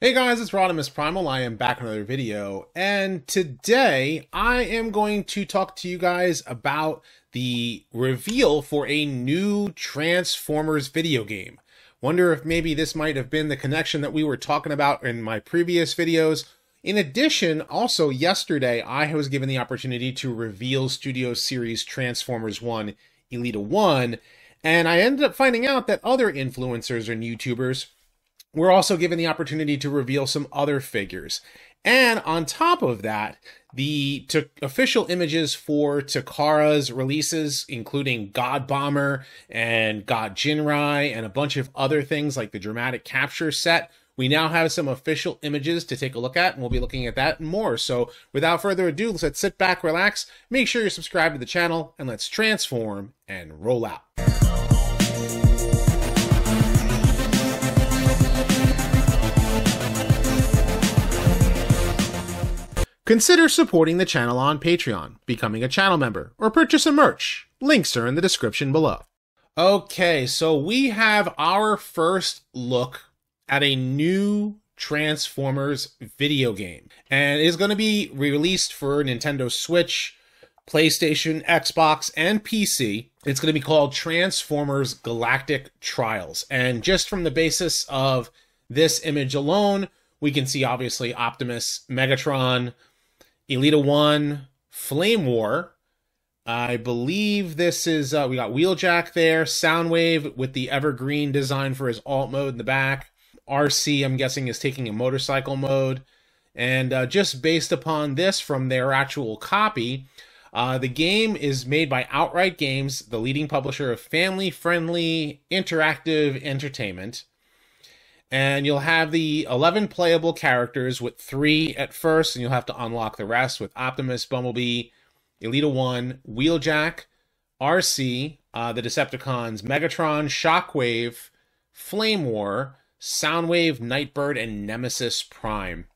Hey guys, it's RodimusPrimal. I am back in another video, and today I am going to talk to you guys about the reveal for a new Transformers video game. Wonder if maybe this might have been the connection that we were talking about in my previous videos. In addition, also yesterday, I was given the opportunity to reveal Studio Series Transformers 1 Elita 1, and I ended up finding out that other influencers and YouTubers we're also given the opportunity to reveal some other figures. And on top of that, the official images for Takara's releases, including God Bomber and God Jinrai and a bunch of other things like the Dramatic Capture set, we now have some official images to take a look at, and we'll be looking at that and more. So without further ado, let's sit back, relax, make sure you're subscribed to the channel, and let's transform and roll out. Consider supporting the channel on Patreon, becoming a channel member, or purchase a merch. Links are in the description below. Okay, so we have our first look at a new Transformers video game. And it is going to be released for Nintendo Switch, PlayStation, Xbox, and PC. It's going to be called Transformers Galactic Trials. And just from the basis of this image alone, we can see obviously Optimus, Megatron, Elita 1, Flame War. I believe this is, we got Wheeljack there, Soundwave with the evergreen design for his alt mode in the back. RC, I'm guessing, is taking a motorcycle mode. And just based upon this from their actual copy, the game is made by Outright Games, the leading publisher of family-friendly interactive entertainment. And you'll have the 11 playable characters with 3 at first, and you'll have to unlock the rest with Optimus, Bumblebee, Elita 1, Wheeljack, RC, the Decepticons, Megatron, Shockwave, Flame War, Soundwave, Nightbird, and Nemesis Prime.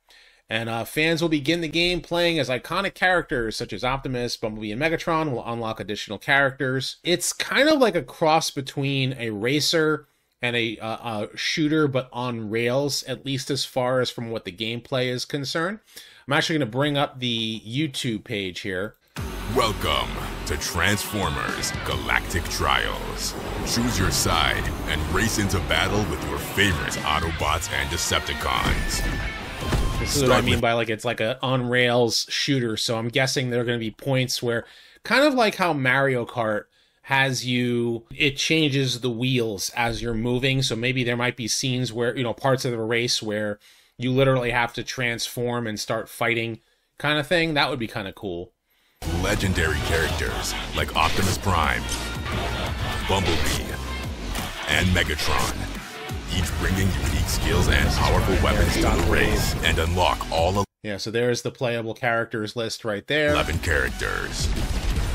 And fans will begin the game playing as iconic characters such as Optimus, Bumblebee, and Megatron. Will unlock additional characters. It's kind of like a cross between a racer and a shooter, but on rails, at least as far as from what the gameplay is concerned. I'm actually going to bring up the YouTube page here. Welcome to Transformers Galactic Trials. Choose your side and race into battle with your favorite Autobots and Decepticons. This is what I mean by it's like a on rails shooter. So I'm guessing there are going to be points where, kind of like how Mario Kart has it changes the wheels as you're moving. So maybe there might be scenes where, parts of the race where you literally have to transform and start fighting kind of thing. That would be kind of cool. Legendary characters like Optimus Prime, Bumblebee, and Megatron, each bringing unique skills and powerful weapons to the race, and unlock all. Yeah, so there's the playable characters list right there. 11 characters.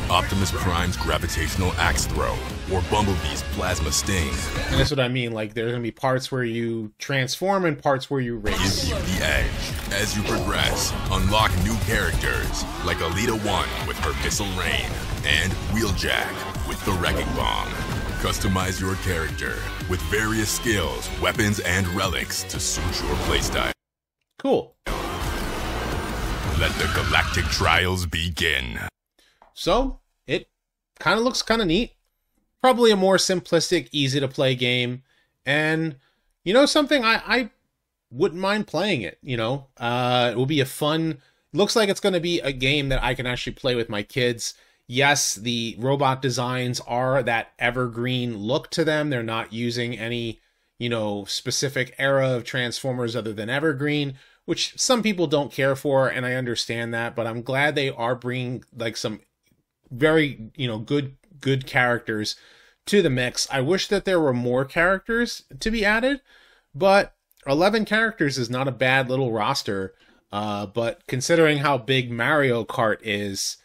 Optimus Prime's gravitational axe throw, or Bumblebee's plasma sting. And that's what I mean, there's going to be parts where you transform and parts where you race. Give you the edge. As you progress, unlock new characters, like Elita 1 with her missile rain, and Wheeljack with the wrecking bomb. Customize your character with various skills, weapons, and relics to suit your playstyle. Cool. Let the Galactic Trials begin. So, it kind of looks kind of neat. Probably a more simplistic, easy-to-play game. And, something, I wouldn't mind playing it, It will be a fun... Looks like it's going to be a game that I can actually play with my kids. Yes, the robot designs are that evergreen look to them. They're not using any, specific era of Transformers other than evergreen, which some people don't care for, and I understand that. But I'm glad they are bringing, some very, good characters to the mix. I wish that there were more characters to be added, but 11 characters is not a bad little roster. But considering how big Mario Kart is,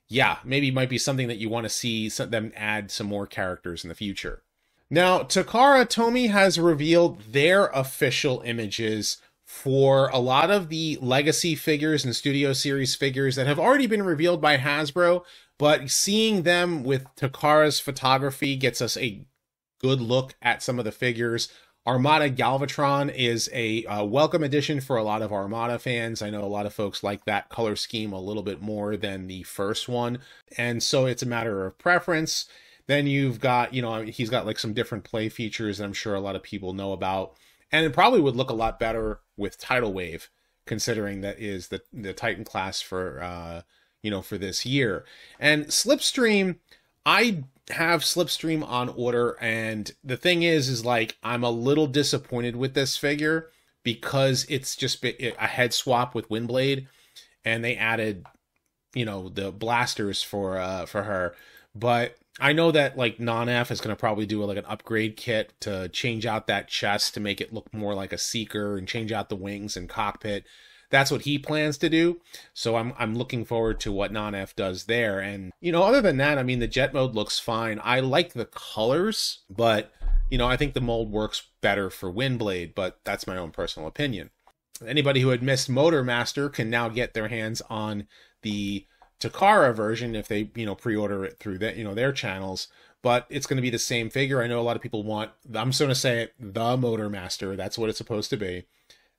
yeah, maybe it might be something that you want to see them add some more characters in the future. Now, Takara Tomy has revealed their official images for a lot of the legacy figures and Studio Series figures that have already been revealed by Hasbro, but seeing them with Takara's photography gets us a good look at some of the figures. Armada Galvatron is a welcome addition for a lot of Armada fans. I know a lot of folks like that color scheme a little bit more than the first one, and so it's a matter of preference. Then you've got, you know, he's got like some different play features that I'm sure a lot of people know about, and it probably would look a lot better with Tidal Wave, considering that is the Titan class for you know, for this year. And Slipstream, I have Slipstream on order, and the thing is like I'm a little disappointed with this figure because it's just a head swap with Windblade, and they added, you know, the blasters for her. But I know that like Non-F is going to probably do like an upgrade kit to change out that chest to make it look more like a Seeker and change out the wings and cockpit. That's what he plans to do. So I'm looking forward to what Non-F does there. And, you know, other than that, I mean, the jet mode looks fine. I like the colors, but, you know, I think the mold works better for Windblade, but that's my own personal opinion. Anybody who had missed Motor Master can now get their hands on the Takara version if they, you know, pre-order it through that, you know, their channels. But it's going to be the same figure. I know a lot of people want, I'm just going to say it, the Motor Master. That's what it's supposed to be.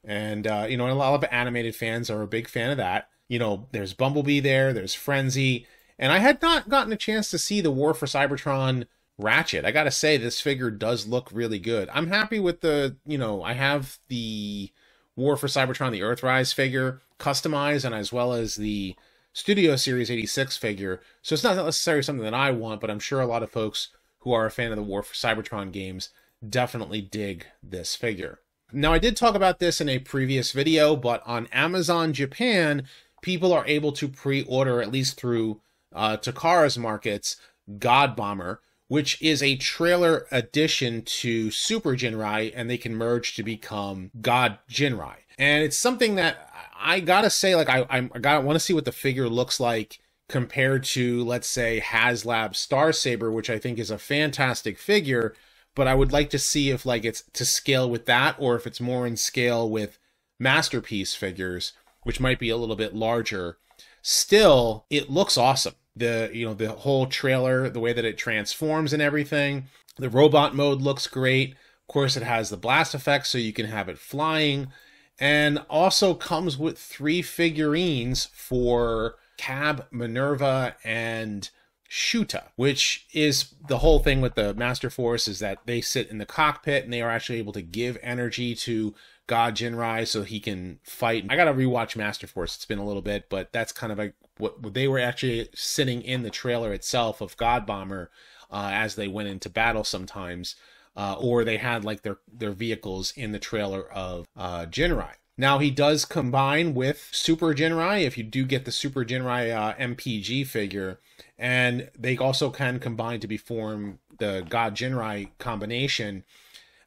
And, you know, a lot of animated fans are a big fan of that. You know, there's Bumblebee there, there's Frenzy, and I had not gotten a chance to see the War for Cybertron Ratchet. I gotta say, this figure does look really good. I'm happy with the, you know, I have the War for Cybertron, the Earthrise figure, customized, and as well as the Studio Series 86 figure. So it's not necessarily something that I want, but I'm sure a lot of folks who are a fan of the War for Cybertron games definitely dig this figure. Now, I did talk about this in a previous video, but on Amazon Japan, people are able to pre-order, at least through Takara's markets, God Bomber, which is a trailer addition to Super Jinrai, and they can merge to become God Jinrai. And it's something that I gotta say, like, I want to see what the figure looks like compared to, let's say, HasLab Star Saber, which I think is a fantastic figure. But I would like to see if like it's to scale with that, or if it's more in scale with Masterpiece figures, which might be a little bit larger. Still, it looks awesome. The, you know, the whole trailer, the way that it transforms and everything. The robot mode looks great. Of course, it has the blast effect, so you can have it flying. And also comes with 3 figurines for Cab, Minerva, and Shuta, which is the whole thing with the Master Force, is that they sit in the cockpit and they are actually able to give energy to God Jinrai so he can fight. I gotta rewatch Master Force, it's been a little bit, but that's kind of like what they were actually sitting in the trailer itself of God Bomber as they went into battle sometimes, or they had like their vehicles in the trailer of Jinrai. Now, he does combine with Super Jinrai if you do get the Super Jinrai MPG figure, and they also can combine to form the God Jinrai combination.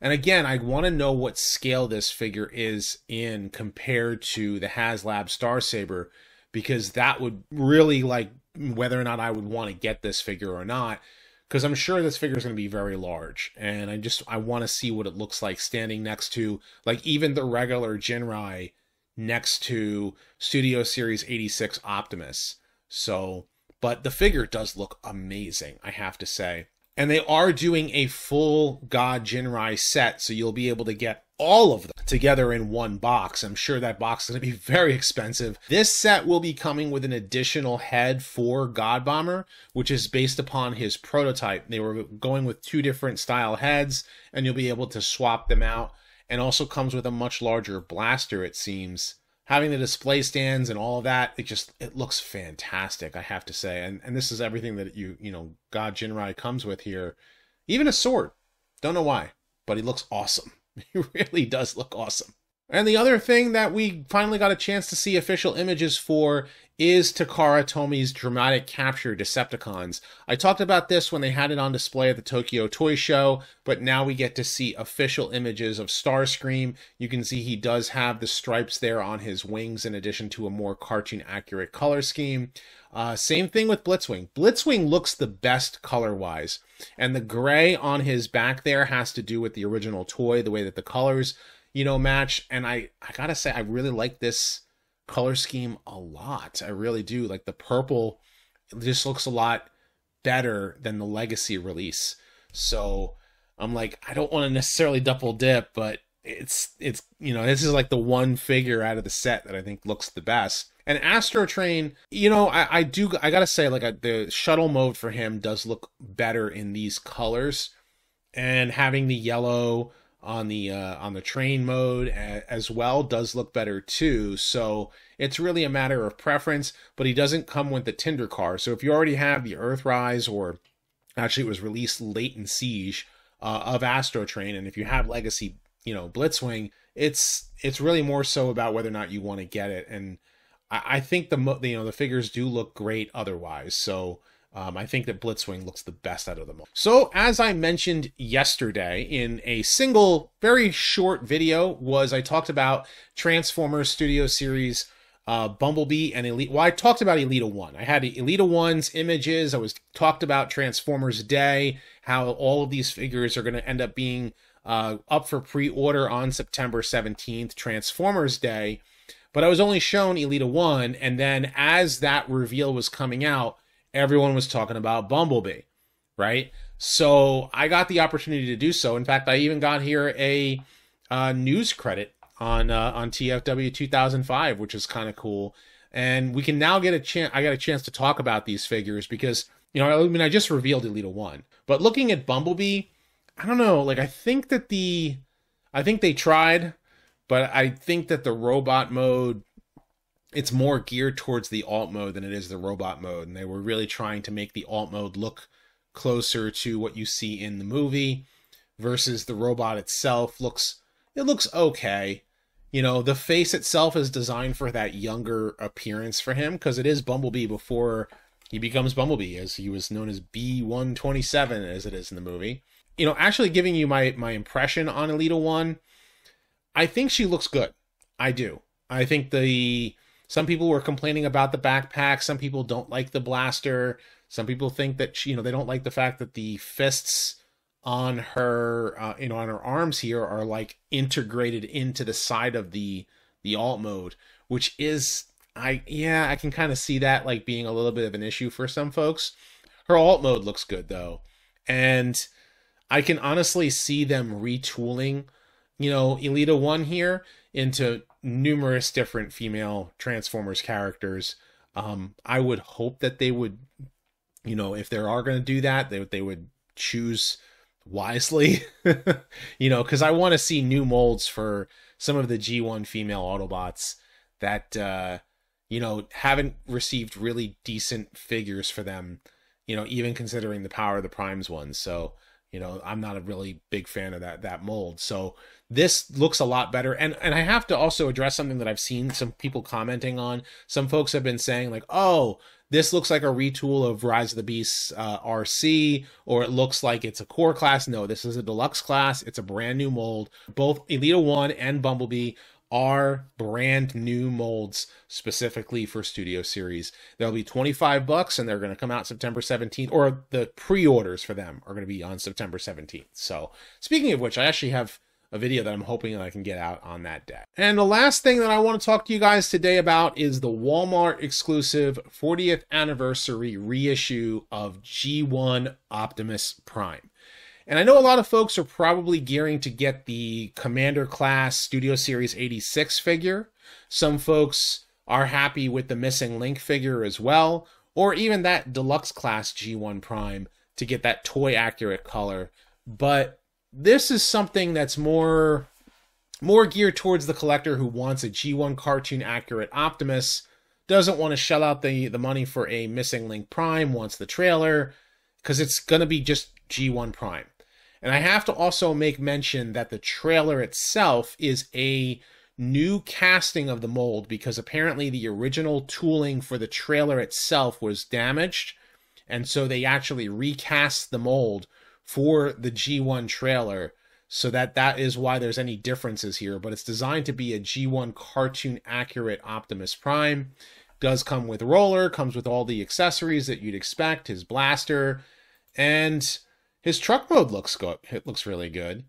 And again, I want to know what scale this figure is in compared to the HasLab Star Saber, because that would really, like, whether or not I would want to get this figure or not, because I'm sure this figure is going to be very large, and I want to see what it looks like standing next to, like, even the regular Jinrai next to Studio Series 86 Optimus. So, but the figure does look amazing, I have to say. And they are doing a full God Jinrai set, so you'll be able to get all of them together in one box. I'm sure that box is going to be very expensive. This set will be coming with an additional head for God Bomber, which is based upon his prototype. They were going with 2 different style heads, and you'll be able to swap them out. And also comes with a much larger blaster, it seems. Having the display stands and all of that, it looks fantastic, I have to say. And this is everything that you know, God Jinrai comes with here. Even a sword. Don't know why, but he looks awesome. He really does look awesome. And the other thing that we finally got a chance to see official images for is Takara Tomi's Dramatic Capture Decepticons. I talked about this when they had it on display at the Tokyo Toy Show, but now we get to see official images of Starscream. You can see he does have the stripes there on his wings in addition to a more cartoon-accurate color scheme. Same thing with Blitzwing. Blitzwing looks the best color-wise, and the gray on his back there has to do with the original toy, the way that the colors, you know, match. And I gotta say, I really like this color scheme a lot. I really do. Like the purple, it just looks a lot better than the Legacy release. So I'm like, I don't want to necessarily double dip, but it's you know, this is like the one figure out of the set that I think looks the best. And Astro Train, you know, I gotta say, like, the shuttle mode for him does look better in these colors, and having the yellow on the train mode as well does look better too. So it's really a matter of preference, but he doesn't come with the Tinder car. So if you already have the Earthrise, or actually it was released late in Siege, of Astro Train, and if you have Legacy, you know, Blitzwing, it's really more so about whether or not you want to get it. And I think the figures do look great otherwise. So I think that Blitzwing looks the best out of them all. So as I mentioned yesterday in a single, very short video, I talked about Transformers Studio Series Bumblebee and Elite. Well, I talked about Elita 1. I had Elita 1's images. I talked about Transformers Day, how all of these figures are going to end up being up for pre-order on September 17th, Transformers Day. But I was only shown Elita 1, and then as that reveal was coming out, everyone was talking about Bumblebee, right? So I got the opportunity to do so. In fact, I even got here a news credit on TFW 2005, which is kind of cool. And we can now get a chance. I got a chance to talk about these figures because, you know, I mean, I just revealed Elita 1, but looking at Bumblebee, I don't know. Like, I think they tried, but I think that the robot mode, it's more geared towards the alt mode than it is the robot mode. And they were really trying to make the alt mode look closer to what you see in the movie versus the robot itself looks okay. You know, the face itself is designed for that younger appearance for him, because it is Bumblebee before he becomes Bumblebee, as he was known as B-127 as it is in the movie. You know, actually giving you my impression on Elita 1, I think she looks good. I do. I think some people were complaining about the backpack. Some people don't like the blaster. Some people think that they don't like the fact that the fists on her, on her arms here are like integrated into the side of the alt mode, which is, I can kind of see that like being a little bit of an issue for some folks. Her alt mode looks good though. And I can honestly see them retooling, Elita 1 here into numerous different female Transformers characters. I would hope that they would, if they are going to do that, they would choose wisely, because I want to see new molds for some of the G1 female Autobots that, haven't received really decent figures for them, even considering the Power of the Primes ones. So, I'm not a really big fan of that mold. So this looks a lot better. And I have to also address something that I've seen some people commenting on. Some folks have been saying like, oh, this looks like a retool of Rise of the Beasts RC, or it looks like it's a core class. No, this is a deluxe class. It's a brand new mold. Both Elita 1 and Bumblebee are brand new molds specifically for Studio Series. They'll be $25 and they're going to come out September 17th, or the pre-orders for them are going to be on September 17th. So speaking of which, I actually have a video that I'm hoping that I can get out on that day. And the last thing that I want to talk to you guys today about is the Walmart exclusive 40th anniversary reissue of G1 Optimus Prime. And I know a lot of folks are probably gearing to get the Commander Class Studio Series 86 figure. Some folks are happy with the Missing Link figure as well, or even that Deluxe Class G1 Prime to get that toy accurate color. But this is something that's more geared towards the collector who wants a G1 cartoon accurate Optimus, doesn't want to shell out the money for a Missing Link Prime, wants the trailer, because it's going to be just G1 Prime. And I have to also make mention that the trailer itself is a new casting of the mold, because apparently the original tooling for the trailer itself was damaged. And so they actually recast the mold for the G1 trailer, so that is why there's any differences here. But it's designed to be a G1 cartoon accurate Optimus Prime. Does come with roller, comes with all the accessories that you'd expect, his blaster, and his truck mode looks good. It looks really good.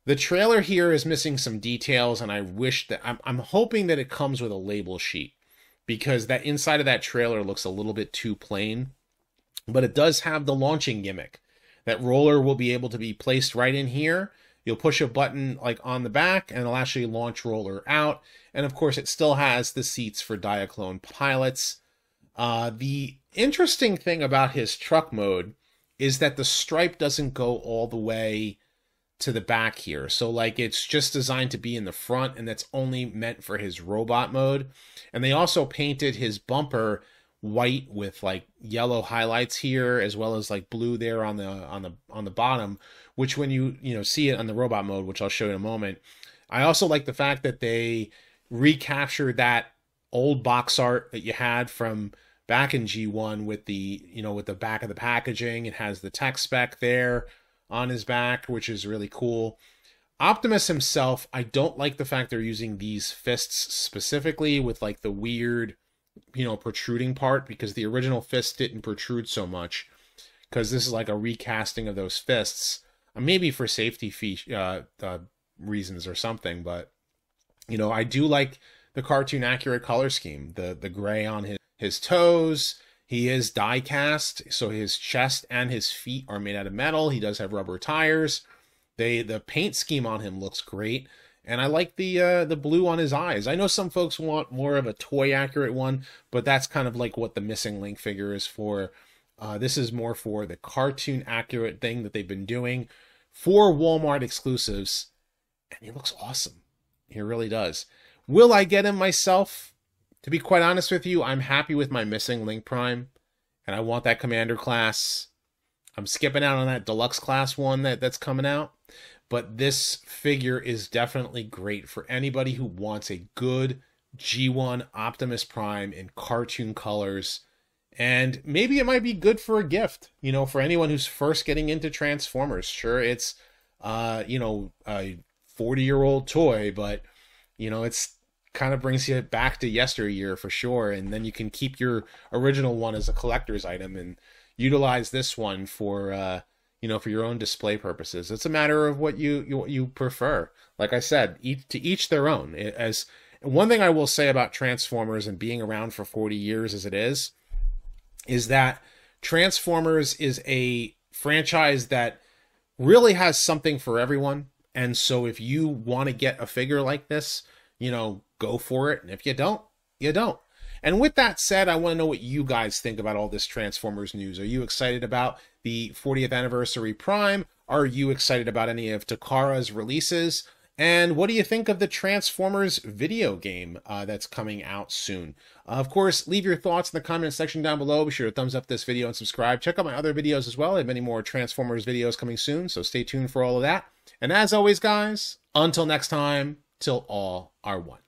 The trailer here is missing some details, and I wish that I'm hoping that it comes with a label sheet, because that inside of that trailer looks a little bit too plain. But it does have the launching gimmick That roller will be able to be placed right in here. You'll push a button like on the back and it'll actually launch roller out. And of course it still has the seats for Diaclone pilots. The interesting thing about his truck mode is that the stripe doesn't go all the way to the back here. So like it's just designed to be in the front, and that's only meant for his robot mode. And they also painted his bumper white with like yellow highlights here, as well as like blue there on the bottom, which when you see it on the robot mode, which I'll show you in a moment. I also like the fact that they recaptured that old box art that you had from back in G1 with the, with the back of the packaging. It has the tech spec there on his back, which is really cool. Optimus himself, I don't like the fact they're using these fists specifically with like the weird, protruding part, because the original fist didn't protrude so much, because this is like a recasting of those fists, maybe for safety reasons or something. But, I do like the cartoon accurate color scheme, the gray on his toes. He is die cast, so his chest and his feet are made out of metal. He does have rubber tires. The paint scheme on him looks great, and I like the blue on his eyes. I know some folks want more of a toy accurate one, but that's kind of like what the missing link figure is for. This is more for the cartoon accurate thing that they've been doing for Walmart exclusives, and he looks awesome. He really does. Will I get him myself? To be quite honest with you, I'm happy with my missing Link Prime, and I want that Commander class. I'm skipping out on that Deluxe class one that's coming out, but this figure is definitely great for anybody who wants a good G1 Optimus Prime in cartoon colors, and maybe it might be good for a gift, for anyone who's first getting into Transformers. Sure, it's, a 40-year-old toy, but, it's kind of brings you back to yesteryear for sure, and then you can keep your original one as a collector's item and utilize this one for for your own display purposes. It's a matter of what you prefer. Like I said, to each their own. As one thing I will say about Transformers and being around for 40 years as it is that Transformers is a franchise that really has something for everyone. And so if you want to get a figure like this, go for it. And if you don't, you don't. And with that said, I want to know what you guys think about all this Transformers news. Are you excited about the 40th anniversary Prime? Are you excited about any of Takara's releases? And what do you think of the Transformers video game that's coming out soon? Of course, leave your thoughts in the comment section down below. Be sure to thumbs up this video and subscribe. Check out my other videos as well. I have many more Transformers videos coming soon, so stay tuned for all of that. And as always, guys, until next time, till all are one.